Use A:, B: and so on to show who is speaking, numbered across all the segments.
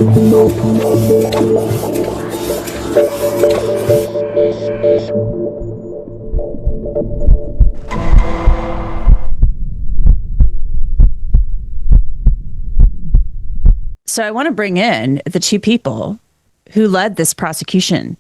A: So I want to bring in the two people who led this prosecution.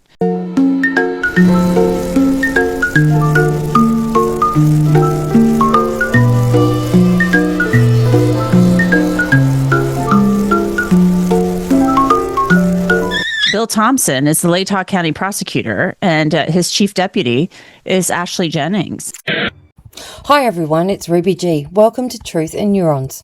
A: Bill Thompson is the Latah County prosecutor, and his chief deputy is Ashley Jennings.
B: Hi everyone, it's Ruby G. Welcome to Truth and Neurons.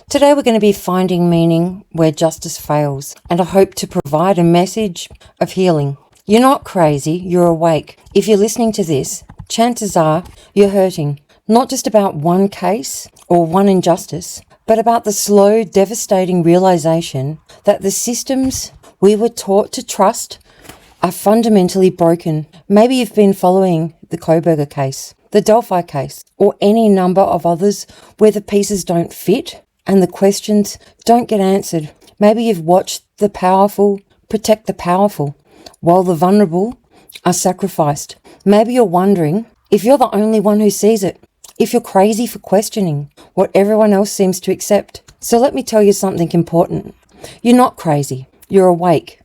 B: Today we're going to be finding meaning where justice fails, and I hope to provide a message of healing. You're not crazy, you're awake. If you're listening to this, chances are you're hurting, not just about one case or one injustice, but about the slow, devastating realization that the systems we were taught to trust are fundamentally broken. Maybe you've been following the Kohberger case, the Delphi case, or any number of others where the pieces don't fit and the questions don't get answered. Maybe you've watched the powerful protect the powerful while the vulnerable are sacrificed. Maybe you're wondering if you're the only one who sees it, if you're crazy for questioning what everyone else seems to accept. So let me tell you something important. You're not crazy, you're awake.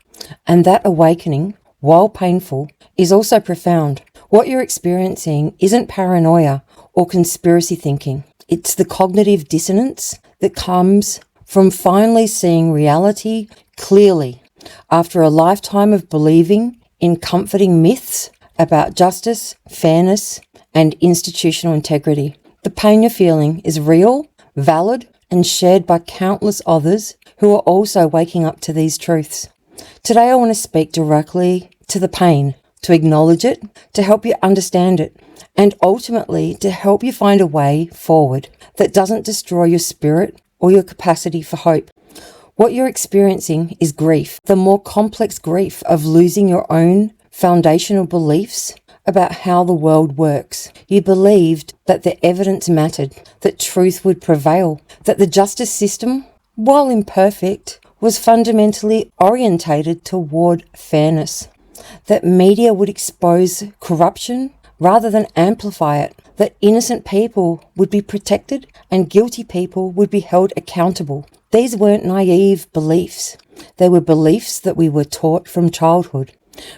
B: And that awakening, while painful, is also profound. What you're experiencing isn't paranoia or conspiracy thinking. It's the cognitive dissonance that comes from finally seeing reality clearly after a lifetime of believing in comforting myths about justice, fairness, and institutional integrity. The pain you're feeling is real, valid, and shared by countless others who are also waking up to these truths. Today I want to speak directly to the pain, to acknowledge it, to help you understand it, and ultimately to help you find a way forward that doesn't destroy your spirit or your capacity for hope. What you're experiencing is grief, the more complex grief of losing your own foundational beliefs about how the world works. You believed that the evidence mattered, that truth would prevail, that the justice system, while imperfect, was fundamentally orientated toward fairness, that media would expose corruption rather than amplify it, that innocent people would be protected and guilty people would be held accountable. These weren't naive beliefs. They were beliefs that we were taught from childhood,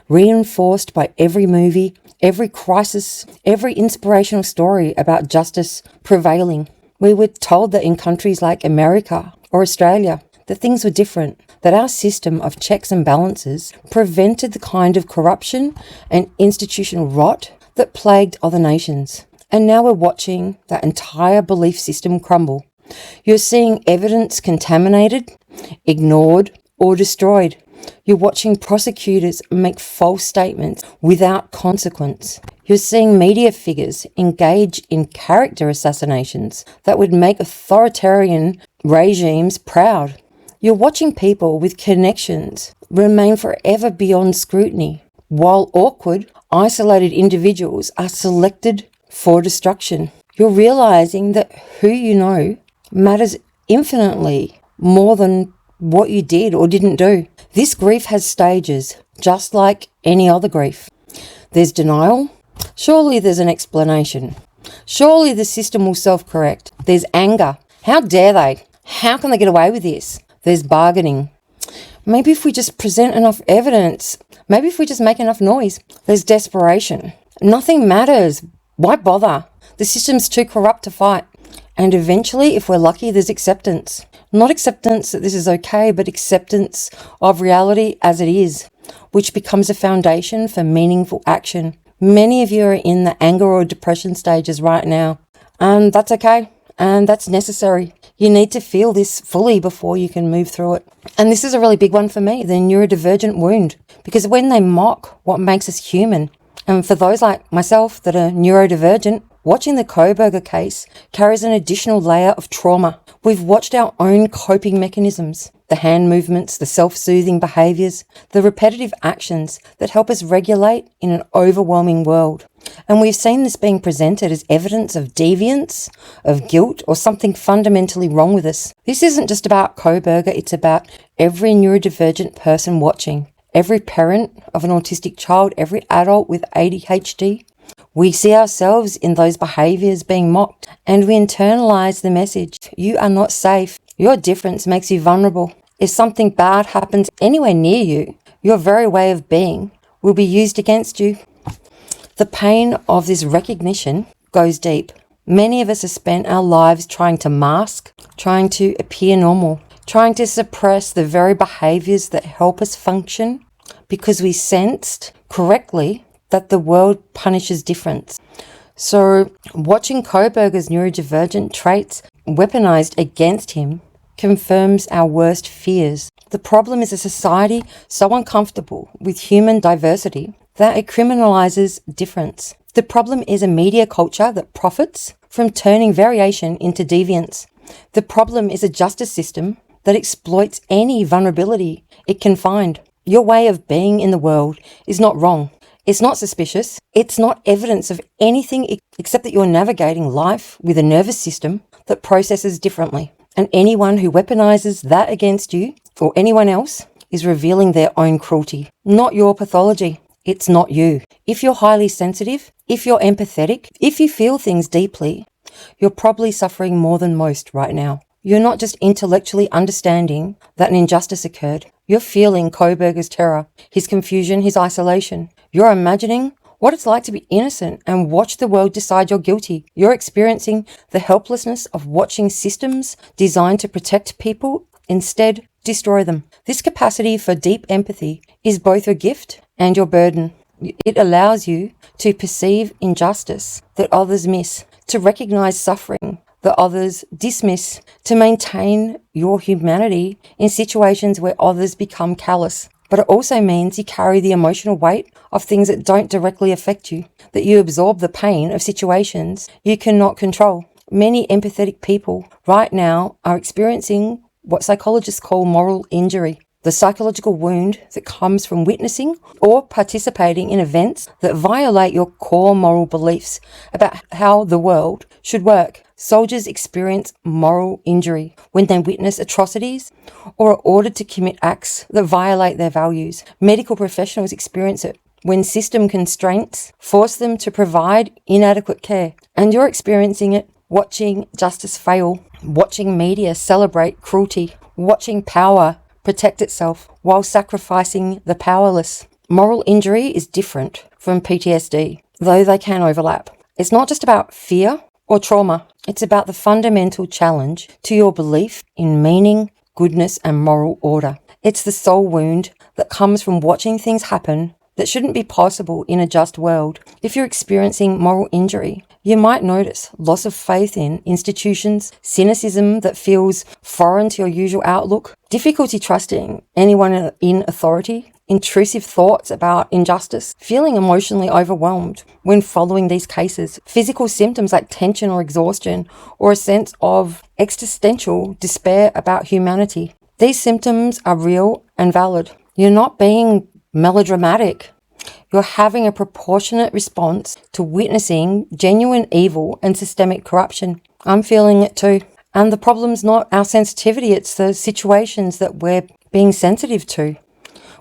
B: reinforced by every movie, every crisis, every inspirational story about justice prevailing. We were told that in countries like America or Australia, that things were different, that our system of checks and balances prevented the kind of corruption and institutional rot that plagued other nations. And now we're watching that entire belief system crumble. You're seeing evidence contaminated, ignored, or destroyed. You're watching prosecutors make false statements without consequence. You're seeing media figures engage in character assassinations that would make authoritarian regimes proud. You're watching people with connections remain forever beyond scrutiny, while awkward, isolated individuals are selected for destruction. You're realizing that who you know matters infinitely more than what you did or didn't do. This grief has stages, just like any other grief. There's denial. Surely there's an explanation. Surely the system will self-correct. There's anger. How dare they? How can they get away with this? There's bargaining. Maybe if we just present enough evidence, maybe if we just make enough noise. There's desperation. Nothing matters. Why bother? The system's too corrupt to fight. And eventually, if we're lucky, there's acceptance. Not acceptance that this is okay, but acceptance of reality as it is, which becomes a foundation for meaningful action. Many of you are in the anger or depression stages right now, and that's okay, and that's necessary. You need to feel this fully before you can move through it. And this is a really big one for me, the neurodivergent wound, because when they mock what makes us human, and for those like myself that are neurodivergent, watching the Kohberger case carries an additional layer of trauma. We've watched our own coping mechanisms, the hand movements, the self-soothing behaviors, the repetitive actions that help us regulate in an overwhelming world. And we've seen this being presented as evidence of deviance, of guilt, or something fundamentally wrong with us. This isn't just about Koberger, it's about every neurodivergent person watching, every parent of an autistic child, every adult with ADHD. We see ourselves in those behaviors being mocked, and we internalize the message, you are not safe, your difference makes you vulnerable. If something bad happens anywhere near you, your very way of being will be used against you. The pain of this recognition goes deep. Many of us have spent our lives trying to mask, trying to appear normal, trying to suppress the very behaviors that help us function because we sensed correctly that the world punishes difference. So watching Koberger's neurodivergent traits weaponized against him confirms our worst fears. The problem is a society so uncomfortable with human diversity that it criminalizes difference. The problem is a media culture that profits from turning variation into deviance. The problem is a justice system that exploits any vulnerability it can find. Your way of being in the world is not wrong. It's not suspicious. It's not evidence of anything except that you're navigating life with a nervous system that processes differently. And anyone who weaponizes that against you or anyone else is revealing their own cruelty, not your pathology. It's not you. If you're highly sensitive, if you're empathetic, if you feel things deeply, you're probably suffering more than most right now. You're not just intellectually understanding that an injustice occurred. You're feeling Koberger's terror, his confusion, his isolation. You're imagining what it's like to be innocent and watch the world decide you're guilty. You're experiencing the helplessness of watching systems designed to protect people instead destroy them. This capacity for deep empathy is both a gift and your burden. It allows you to perceive injustice that others miss, to recognize suffering that others dismiss, to maintain your humanity in situations where others become callous. But it also means you carry the emotional weight of things that don't directly affect you, that you absorb the pain of situations you cannot control. Many empathetic people right now are experiencing what psychologists call moral injury, the psychological wound that comes from witnessing or participating in events that violate your core moral beliefs about how the world should work. Soldiers experience moral injury when they witness atrocities or are ordered to commit acts that violate their values. Medical professionals experience it when system constraints force them to provide inadequate care. And you're experiencing it watching justice fail, watching media celebrate cruelty, watching power protect itself while sacrificing the powerless. Moral injury is different from PTSD, though they can overlap. It's not just about fear or trauma. It's about the fundamental challenge to your belief in meaning, goodness, and moral order. It's the soul wound that comes from watching things happen that shouldn't be possible in a just world. If you're experiencing moral injury, you might notice loss of faith in institutions, cynicism that feels foreign to your usual outlook, difficulty trusting anyone in authority, intrusive thoughts about injustice, feeling emotionally overwhelmed when following these cases, physical symptoms like tension or exhaustion, or a sense of existential despair about humanity. These symptoms are real and valid. You're not being melodramatic. You're having a proportionate response to witnessing genuine evil and systemic corruption. I'm feeling it too. And the problem's not our sensitivity, it's the situations that we're being sensitive to.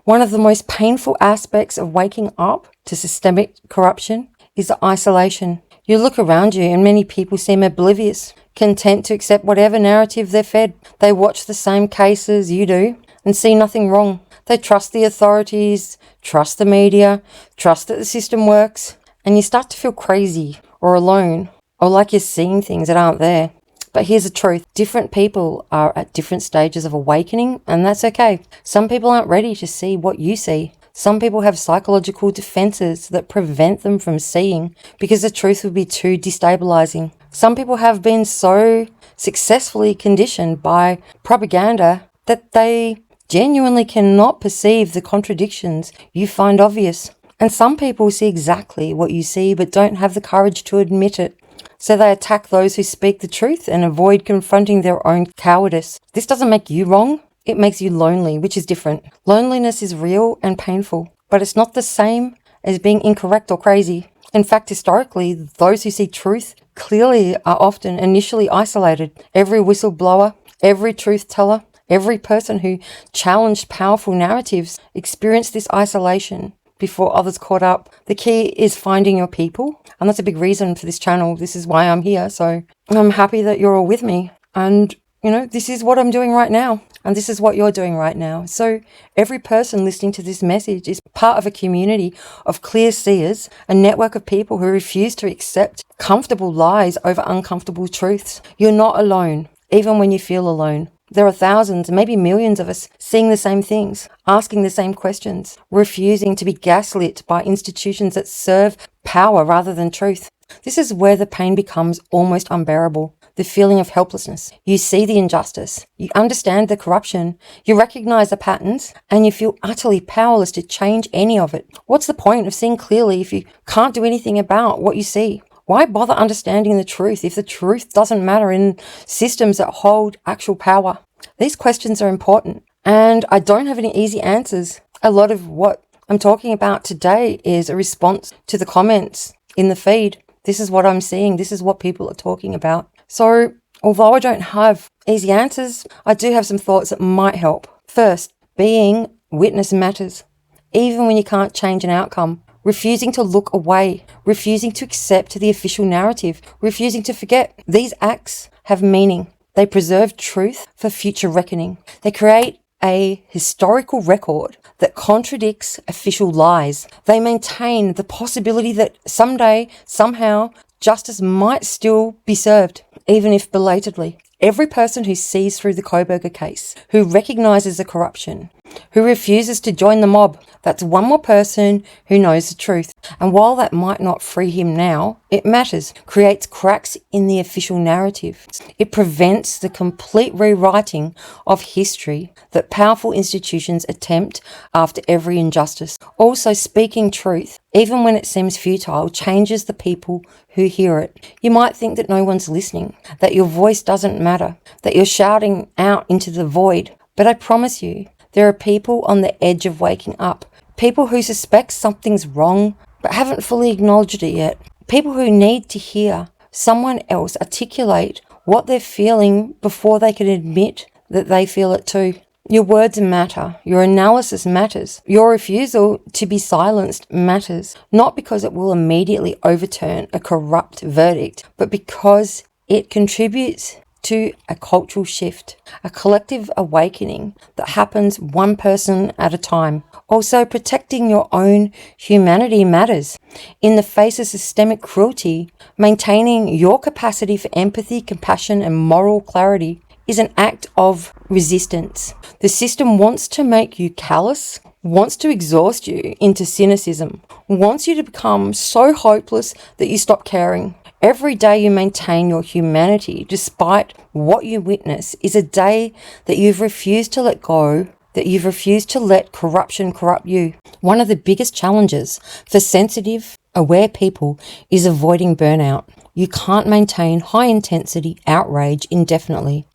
B: One of the most painful aspects of waking up to systemic corruption is the isolation. You look around you and many people seem oblivious, content to accept whatever narrative they're fed. They watch the same cases you do and see nothing wrong. They trust the authorities, trust the media, trust that the system works, and you start to feel crazy or alone or like you're seeing things that aren't there. But here's the truth. Different people are at different stages of awakening, and that's okay. Some people aren't ready to see what you see. Some people have psychological defenses that prevent them from seeing because the truth would be too destabilizing. Some people have been so successfully conditioned by propaganda that they genuinely cannot perceive the contradictions you find obvious. And some people see exactly what you see but don't have the courage to admit it. So they attack those who speak the truth and avoid confronting their own cowardice. This doesn't make you wrong. it makes you lonely, which is different. Loneliness is real and painful, but it's not the same as being incorrect or crazy. In fact, historically, those who see truth clearly are often initially isolated. Every whistleblower, every truth teller, every person who challenged powerful narratives experienced this isolation before others caught up. The key is finding your people, and that's a big reason for this channel. This is why I'm here, so I'm happy that you're all with me. And, this is what I'm doing right now, and this is what you're doing right now. So every person listening to this message is part of a community of clear seers, a network of people who refuse to accept comfortable lies over uncomfortable truths. You're not alone, even when you feel alone. There are thousands, maybe millions of us seeing the same things, asking the same questions, refusing to be gaslit by institutions that serve power rather than truth. This is where the pain becomes almost unbearable. The feeling of helplessness. You see the injustice. You understand the corruption. You recognize the patterns, and you feel utterly powerless to change any of it. What's the point of seeing clearly if you can't do anything about what you see? Why bother understanding the truth if the truth doesn't matter in systems that hold actual power? These questions are important, and I don't have any easy answers. A lot of what I'm talking about today is a response to the comments in the feed. This is what I'm seeing. This is what people are talking about. So, although I don't have easy answers, I do have some thoughts that might help. First, being witness matters. Even when you can't change an outcome, refusing to look away, refusing to accept the official narrative, refusing to forget. These acts have meaning. They preserve truth for future reckoning. They create a historical record that contradicts official lies. They maintain the possibility that someday, somehow, justice might still be served, even if belatedly. Every person who sees through the Koberger case, who recognizes the corruption, who refuses to join the mob, that's one more person who knows the truth. And while that might not free him now, it matters, creates cracks in the official narrative. It prevents the complete rewriting of history that powerful institutions attempt after every injustice. Also, speaking truth, even when it seems futile, changes the people who hear it. You might think that no one's listening, that your voice doesn't matter, that you're shouting out into the void. But I promise you, there are people on the edge of waking up. People who suspect something's wrong, but haven't fully acknowledged it yet. People who need to hear someone else articulate what they're feeling before they can admit that they feel it too. Your words matter. Your analysis matters. Your refusal to be silenced matters. Not because it will immediately overturn a corrupt verdict, but because it contributes to a cultural shift, a collective awakening that happens one person at a time. Also, protecting your own humanity matters. In the face of systemic cruelty, maintaining your capacity for empathy, compassion, and moral clarity is an act of resistance. The system wants to make you callous, wants to exhaust you into cynicism, wants you to become so hopeless that you stop caring. Every day you maintain your humanity despite what you witness is a day that you've refused to let go, that you've refused to let corruption corrupt you. One of the biggest challenges for sensitive, aware people is avoiding burnout. You can't maintain high-intensity outrage indefinitely.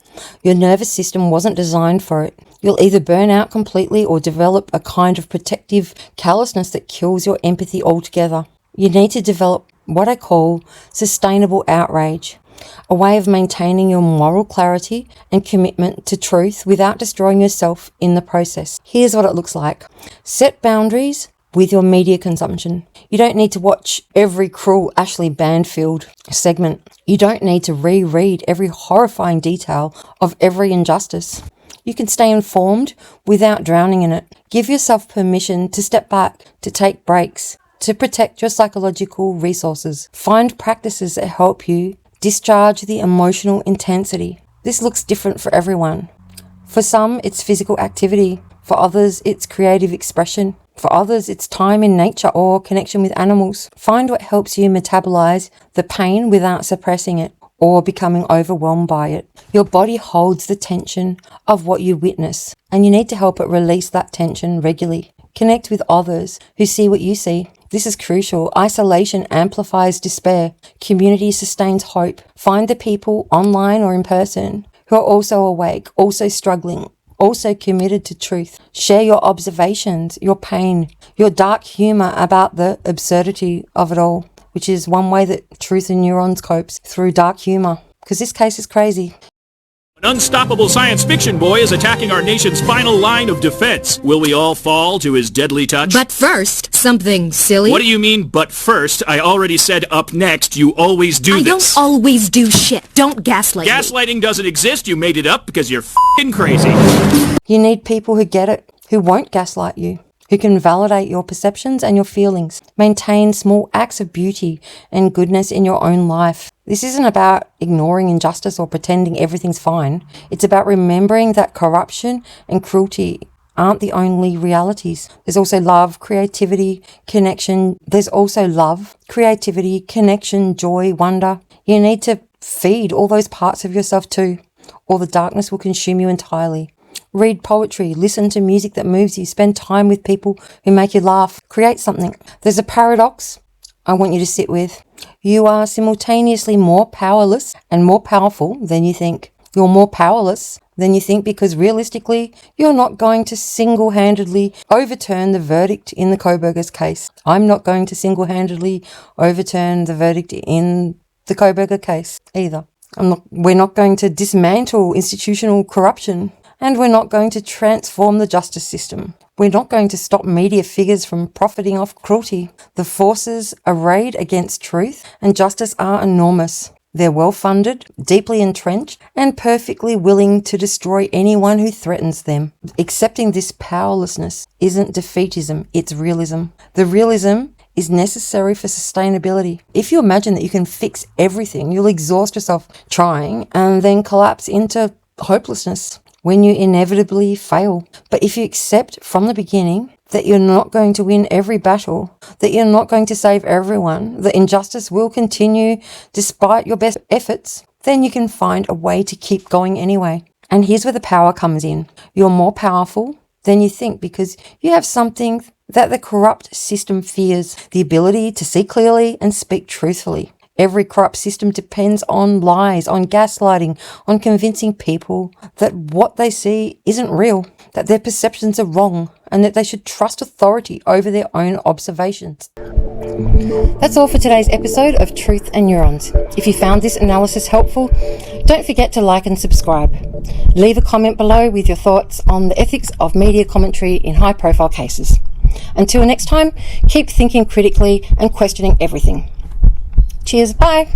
B: Your nervous system wasn't designed for it. You'll either burn out completely or develop a kind of protective callousness that kills your empathy altogether. You need to develop what I call sustainable outrage, a way of maintaining your moral clarity and commitment to truth without destroying yourself in the process. Here's what it looks like. Set boundaries with your media consumption. You don't need to watch every cruel Ashley Banfield segment. You don't need to reread every horrifying detail of every injustice. You can stay informed without drowning in it. Give yourself permission to step back, to take breaks, to protect your psychological resources. Find practices that help you discharge the emotional intensity. This looks different for everyone. For some, it's physical activity. For others, it's creative expression. For others, it's time in nature or connection with animals. Find what helps you metabolize the pain without suppressing it or becoming overwhelmed by it. Your body holds the tension of what you witness, and you need to help it release that tension regularly. Connect with others who see what you see. This is crucial. Isolation amplifies despair. Community sustains hope. Find the people online or in person who are also awake, also struggling, also committed to truth. Share your observations, your pain, your dark humour about the absurdity of it all, which is one way that Truth and Neurons copes, through dark humour. Because this case is crazy.
C: An unstoppable science fiction boy is attacking our nation's final line of defense. Will we all fall to his deadly touch?
D: But first, something silly.
C: What do you mean, but first? I already said up next. You always do
D: I
C: this.
D: don't always do shit. Don't gaslight me.
C: Gaslighting doesn't exist. You made it up because you're f***ing crazy.
B: You need people who get it, who won't gaslight you, who can validate your perceptions and your feelings, maintain small acts of beauty and goodness in your own life. This isn't about ignoring injustice or pretending everything's fine. It's about remembering that corruption and cruelty aren't the only realities. There's also love, creativity, connection. Joy, wonder. You need to feed all those parts of yourself too, or the darkness will consume you entirely. Read poetry, listen to music that moves you, spend time with people who make you laugh, create something. There's a paradox I want you to sit with. You are simultaneously more powerless and more powerful than you think. You're more powerless than you think because realistically, you're not going to single-handedly overturn the verdict in the Kohberger's case. I'm not going to single-handedly overturn the verdict in the Kohberger case either. We're not going to dismantle institutional corruption. And we're not going to transform the justice system. We're not going to stop media figures from profiting off cruelty. The forces arrayed against truth and justice are enormous. They're well-funded, deeply entrenched, and perfectly willing to destroy anyone who threatens them. Accepting this powerlessness isn't defeatism, it's realism. The realism is necessary for sustainability. If you imagine that you can fix everything, you'll exhaust yourself trying and then collapse into hopelessness when you inevitably fail. But if you accept from the beginning that you're not going to win every battle, that you're not going to save everyone, that injustice will continue despite your best efforts, then you can find a way to keep going anyway. And here's where the power comes in. You're more powerful than you think because you have something that the corrupt system fears, the ability to see clearly and speak truthfully. Every corrupt system depends on lies, on gaslighting, on convincing people that what they see isn't real, that their perceptions are wrong, and that they should trust authority over their own observations. That's all for today's episode of Truth and Neurons. If you found this analysis helpful, don't forget to like and subscribe. Leave a comment below with your thoughts on the ethics of media commentary in high-profile cases. Until next time, keep thinking critically and questioning everything. Cheers, bye.